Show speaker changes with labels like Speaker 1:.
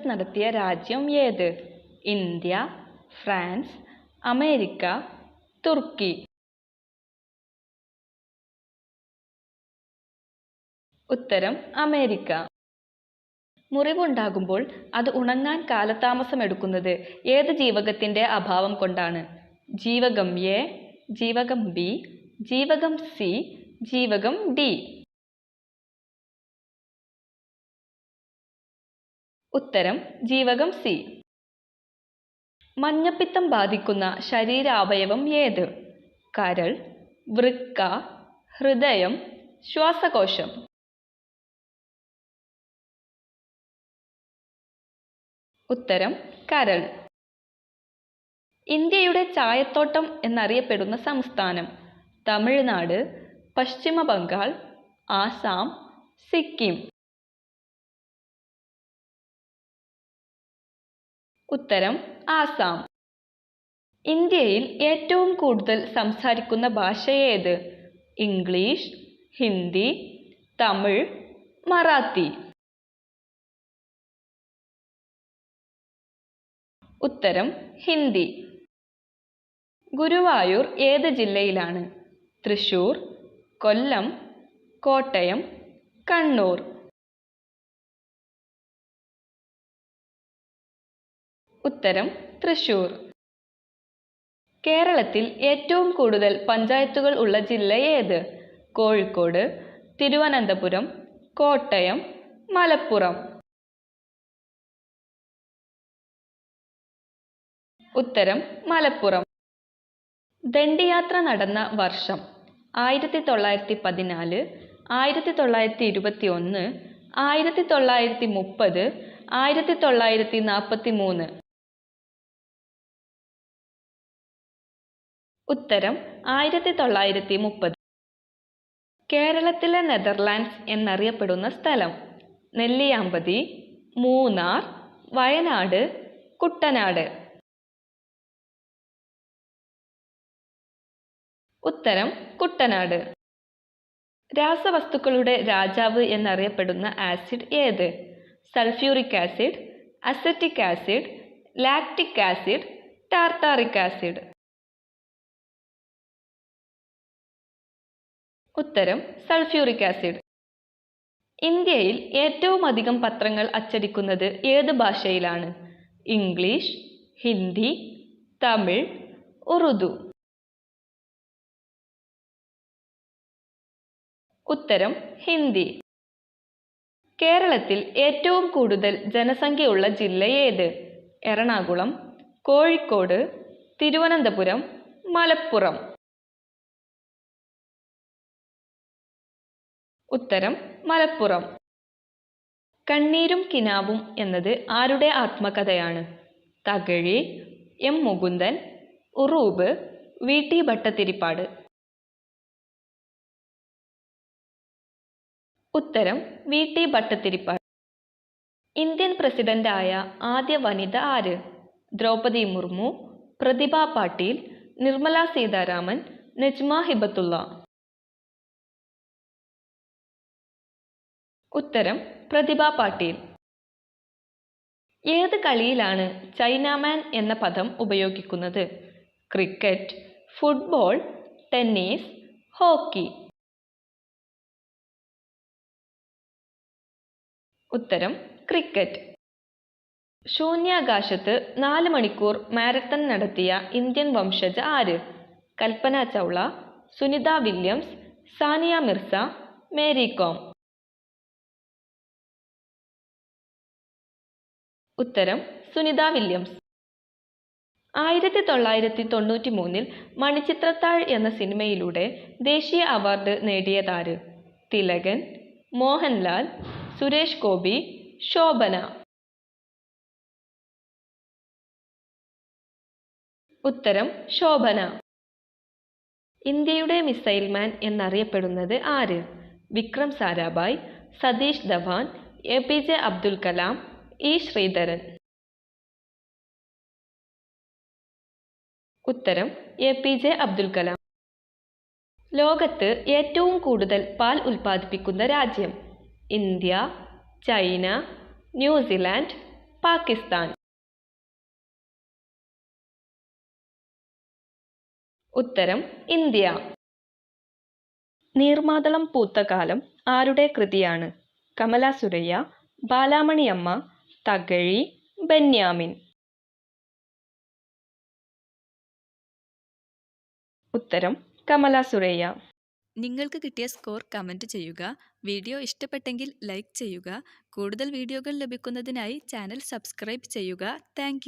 Speaker 1: Census നടത്തിയ രാജ്യം ഏത്? ഇന്ത്യ, ഫ്രാൻസ്, അമേരിക്ക, തുർക്കി. ഉത്തരം അമേരിക്ക. മുറിവുണ്ടാകുമ്പോൾ അത് ഉണങ്ങാൻ കാലതാമസമെടുക്കുന്നത് ഏത് ജീവകത്തിന്റെ അഭാവം കൊണ്ടാണ്? ജീവകം എ, ജീവകം ബി, ജീവകം സി, ജീവകം ഡി. ഉത്തരം ജീവകം സി. മഞ്ഞപ്പിത്തം ബാധിക്കുന്ന ശരീരാവയവം ഏത്? കരൾ, വൃക്ക, ഹൃദയം, ശ്വാസകോശം. ഉത്തരം കരൾ. ഇന്ത്യയുടെ ചായത്തോട്ടം എന്നറിയപ്പെടുന്ന സംസ്ഥാനം? തമിഴ്നാട്, പശ്ചിമ ബംഗാൾ, ആസാം, സിക്കിം. ഉത്തരം ആസാം. ഇന്ത്യയിൽ ഏറ്റവും കൂടുതൽ സംസാരിക്കുന്ന ഭാഷ ഏത്? ഇംഗ്ലീഷ്, ഹിന്ദി, തമിഴ്, മറാത്തി. ഉത്തരം ഹിന്ദി. ഗുരുവായൂർ ഏത് ജില്ലയിലാണ്? തൃശൂർ, കൊല്ലം, കോട്ടയം, കണ്ണൂർ. ഉത്തരം തൃശൂർ. കേരളത്തിൽ ഏറ്റവും കൂടുതൽ പഞ്ചായത്തുകൾ ഉള്ള ജില്ല ഏത്? കോഴിക്കോട്, തിരുവനന്തപുരം, കോട്ടയം, മലപ്പുറം. ഉത്തരം മലപ്പുറം. ദണ്ഡിയാത്ര നടന്ന വർഷം? 1914, 1921, 1930, 1943. ഉത്തരം 1930. കേരളത്തിലെ നെതർലാൻഡ്സ് എന്നറിയപ്പെടുന്ന സ്ഥലം? നെല്ലിയാമ്പതി, മൂന്നാർ, വയനാട്, കുട്ടനാട്. ഉത്തരം കുട്ടനാട്. രാസവസ്തുക്കളുടെ രാജാവ് എന്നറിയപ്പെടുന്ന ആസിഡ് ഏത്? Sulphuric acid, acetic acid, lactic acid, tartaric acid. ഉത്തരം സൾഫ്യൂറിക് ആസിഡ്. ഇന്ത്യയിൽ ഏറ്റവും അധികം പത്രങ്ങൾ അച്ചടിക്കുന്നത് ഏത് ഭാഷയിലാണ്? ഇംഗ്ലീഷ്, ഹിന്ദി, തമിഴ്, ഉറുദു. ഉത്തരം ഹിന്ദി. കേരളത്തിൽ ഏറ്റവും കൂടുതൽ ജനസംഖ്യയുള്ള ജില്ല ഏത്? എറണാകുളം, കോഴിക്കോട്, തിരുവനന്തപുരം, മലപ്പുറം. ഉത്തരം മലപ്പുറം. കണ്ണീരും കിനാവും എന്നത് ആരുടെ ആത്മകഥയാണ്? തകഴി, എം മുകുന്ദൻ, ഉറൂബ്, വി.ടി. ഭട്ടതിരിപ്പാട്. ഉത്തരം വി.ടി. ഭട്ടതിരിപ്പാട്. ഇന്ത്യൻ പ്രസിഡന്റായ ആദ്യ വനിത ആര്? ദ്രൗപദി മുർമു, പ്രതിഭ പാട്ടീൽ, നിർമ്മല സീതാരാമൻ, നജ്മ ഹിബത്തുള്ള. ഉത്തരം പ്രതിഭ പാട്ടീൽ. ഏത് കളിയിലാണ് ചൈനാമാൻ എന്ന പദം ഉപയോഗിക്കുന്നത്? Cricket, football, tennis, hockey. ഉത്തരം ക്രിക്കറ്റ്. ശൂന്യാകാശത്ത് 4 മണിക്കൂർ മാരത്തൺ നടത്തിയ ഇന്ത്യൻ വംശജ ആര്? കൽപ്പന ചൗള, സുനിത വില്യംസ്, സാനിയ മിർസ, മേരി കോം. ഉത്തരം സുനിത വില്യംസ്. 1993 മണിച്ചിത്രത്താഴ് എന്ന സിനിമയിലൂടെ ദേശീയ അവാർഡ് നേടിയതാര്? തിലകൻ, മോഹൻലാൽ, സുരേഷ് ഗോപി, ശോഭന. ഉത്തരം ശോഭന. ഇന്ത്യയുടെ മിസൈൽ മാൻ എന്നറിയപ്പെടുന്നത് ആര്? Vikram Sarabhai, Satheesh Dhawan, APJ Abdul Kalam, E. ശ്രീധരൻ. ഉത്തരം APJ അബ്ദുൽ കലാം. ലോകത്ത് ഏറ്റവും കൂടുതൽ പാൽ ഉൽപ്പാദിപ്പിക്കുന്ന രാജ്യം? India, China, New Zealand, Pakistan. ഉത്തരം ഇന്ത്യ. നീർമാതളം പൂത്ത കാലം ആരുടെ കൃതിയാണ്? കമല സുരയ്യ, ബാലാമണിയമ്മ, തകഴി, ബെന്യാമിൻ. ഉത്തരം കമല സുരയ്യ.
Speaker 2: നിങ്ങൾക്ക് കിട്ടിയ സ്കോർ കമൻറ്റ് ചെയ്യുക. വീഡിയോ ഇഷ്ടപ്പെട്ടെങ്കിൽ ലൈക്ക് ചെയ്യുക. കൂടുതൽ വീഡിയോകൾ ലഭിക്കുന്നതിനായി ചാനൽ സബ്സ്ക്രൈബ് ചെയ്യുക. താങ്ക്